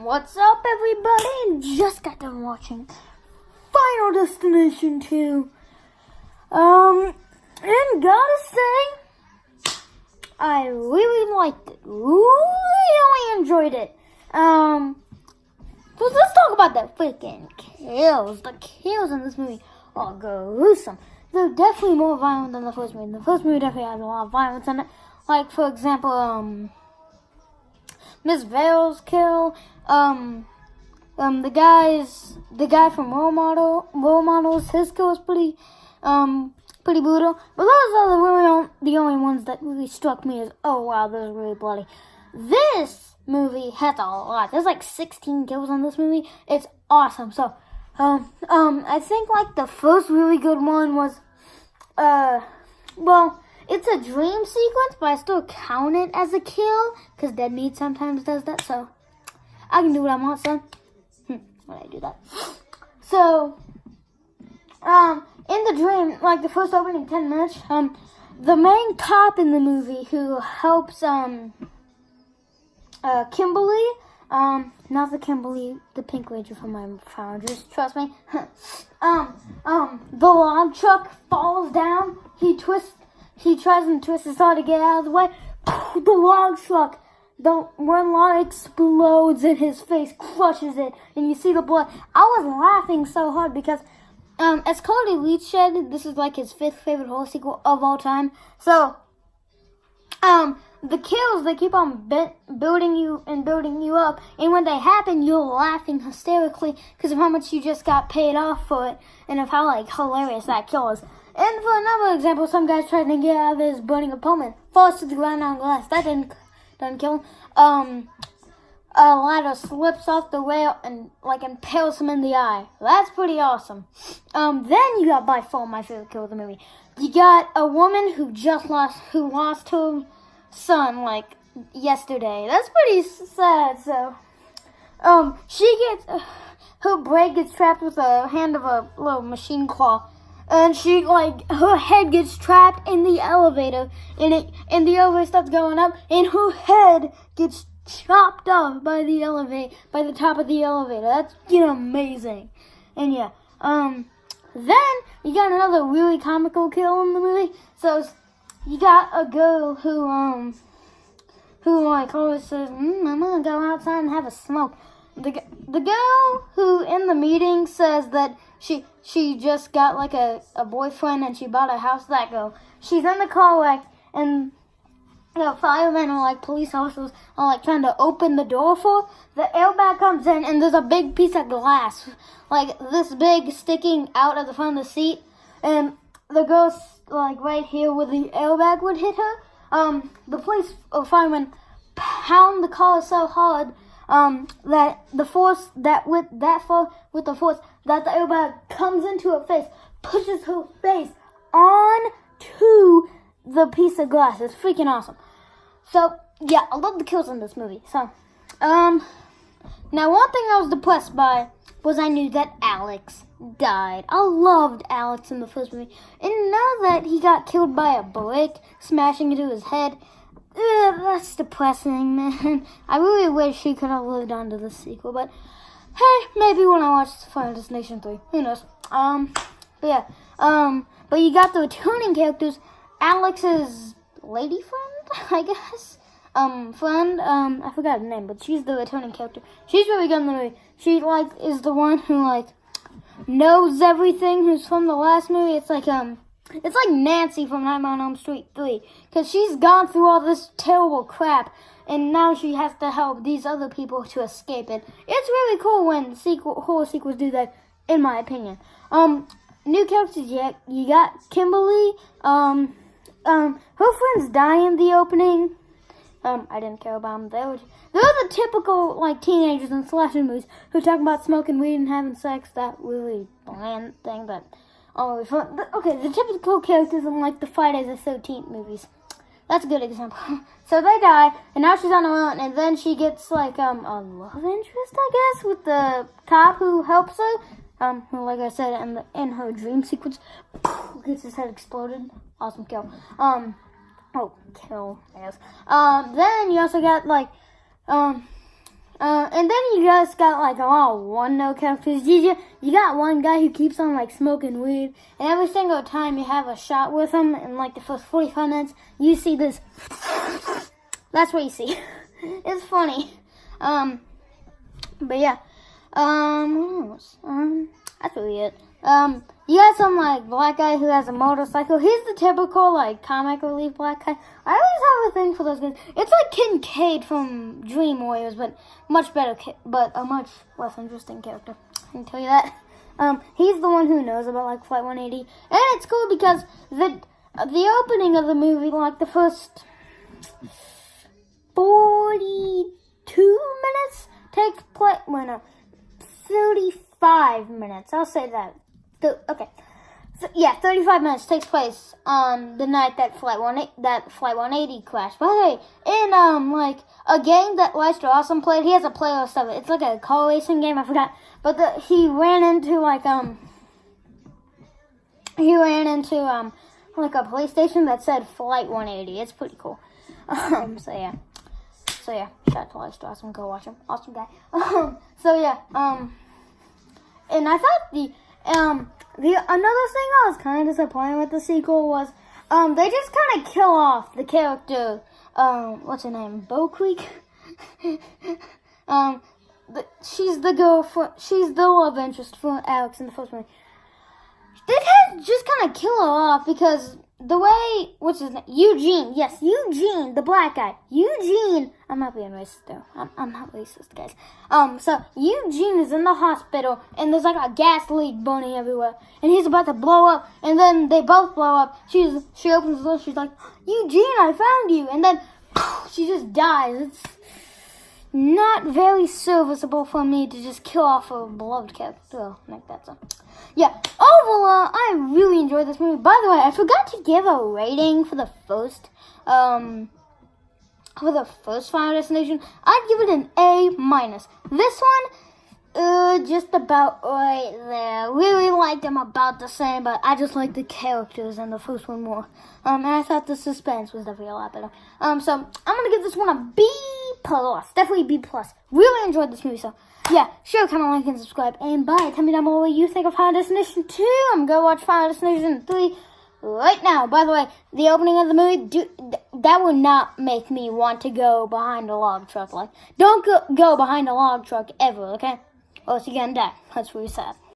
What's up, everybody? Just got done watching Final Destination 2. And gotta say, I really liked it. Really enjoyed it. So let's talk about the freaking kills. The kills in this movie are gruesome. They're definitely more violent than the first movie. The first movie definitely has a lot of violence in it. Like, for example, Miss Vale's kill, the guy from Role Models, his kill was pretty brutal. But those are the only ones that really struck me as, oh wow, those are really bloody. This movie has a lot. There's like 16 kills in this movie. It's awesome. So, I think like the first really good one was, well, it's a dream sequence, but I still count it as a kill, because Dead Meat sometimes does that, so I can do what I want, son. When I do that. So, in the dream, like the first opening 10 minutes, the main cop in the movie who helps, Kimberly, not the Kimberly, the Pink Ranger from my Founders, trust me. The log truck falls down, he tries and twists his saw to get out of the way. The log truck, one log explodes in his face, crushes it, and you see the blood. I was laughing so hard because, as Cody Leach said, this is like his 5th favorite horror sequel of all time. So, the kills, they keep on building you up, and when they happen, you're laughing hysterically because of how much you just got paid off for it, and of how, like, hilarious that kill is. And for another example, some guy's trying to get out of his burning apartment, falls to the ground on glass. That doesn't kill him. A ladder slips off the rail and like impales him in the eye. That's pretty awesome. Then you got by far my favorite kill of the movie. You got a woman who lost her son like yesterday. That's pretty sad. So, her brain gets trapped with the hand of a little machine claw. And her head gets trapped in the elevator, and the elevator starts going up, and her head gets chopped off by the top of the elevator. That's, amazing. And yeah, then you got another really comical kill in the movie. So, you got a girl who always says, I'm gonna go outside and have a smoke. The girl who in the meeting says that she just got like a boyfriend and she bought a house, that girl. She's in the car and the firemen or police officers are trying to open the door for her. The airbag comes in and there's a big piece of glass, like this big, sticking out of the front of the seat. And the girl's right here where the airbag would hit her. The police or firemen pound the car so hard that the force that the airbag comes into her face, pushes her face onto the piece of glass. It's freaking awesome. So yeah, I love the kills in this movie. So, now one thing I was depressed by was I knew that Alex died. I loved Alex in the first movie, and now that he got killed by a brick smashing into his head, that's depressing, man. I really wish he could have lived on to the sequel, but hey, maybe when I watch Final Destination 3, who knows? But you got the returning characters. Alex's lady friend, I guess. I forgot her name, but she's the returning character. She's really good in the movie. She is the one who knows everything. Who's from the last movie? It's like Nancy from Nightmare on Elm Street 3, because she's gone through all this terrible crap, and now she has to help these other people to escape it. It's really cool when horror sequels do that, in my opinion. New characters, you got Kimberly. Her friends die in the opening. I didn't care about them. They're the typical teenagers in slasher movies who talk about smoking weed and having sex. That really bland thing, but always fun. Okay, the typical characters in the Friday the 13th movies. That's a good example. So they die, and now she's on her own, and then she gets a love interest, I guess, with the cop who helps her. Who, like I said, in her dream sequence, gets his head exploded. Awesome kill. Kill, I guess. Then you also got And then you just got like a lot of one-note characters. You got one guy who keeps on like smoking weed, and every single time you have a shot with him in like the first 45 minutes, you see this. That's what you see. It's funny. But yeah. What else? That's really it. You got some like black guy who has a motorcycle. He's the typical like comic relief black guy. I always have a thing for those guys. It's like Kincaid from Dream Warriors, but much better, but a much less interesting character. I can tell you that. He's the one who knows about like Flight 180, and it's cool because the opening of the movie, like the first 42 minutes takes place. Well, no, 35 minutes. I'll say that. Okay. So, yeah, 35 minutes takes place on the night that Flight 180 crashed. By the way, in like a game that Lester Awesome played, he has a playlist of it. It's like a car racing game. I forgot, but he ran into like like a police station that said Flight 180. It's pretty cool. So yeah, shout out to Lester Awesome. Go watch him. Awesome guy. And I thought another thing I was kind of disappointed with the sequel was, they just kind of kill off the character, what's her name, Bo Creek? She's the love interest for Alex in the first movie. They just kind of kill her off because the way, what's his name? Eugene, yes, Eugene, the black guy. Eugene, I'm not being racist though. I'm not racist, guys. So Eugene is in the hospital and there's like a gas leak burning everywhere, and he's about to blow up, and then they both blow up. She opens the door, she's like, Eugene, I found you, and then she just dies. It's not very serviceable for me to just kill off a beloved character like that. So yeah, overall, I really enjoyed this movie. By the way, I forgot to give a rating for the first Final Destination. I'd give it an A-. This one, just about right there. Really liked them about the same, but I just liked the characters in the first one more. And I thought the suspense was definitely a lot better. So I'm gonna give this one a B+. Definitely B+. Really enjoyed this movie, so yeah, sure, comment, like, and subscribe, and bye. Tell me down below what you think of Final Destination 2. I'm going to watch Final Destination 3 right now. By the way, the opening of the movie, that would not make me want to go behind a log truck. Like, don't go behind a log truck ever, okay? Or else you're going to die. That's really sad.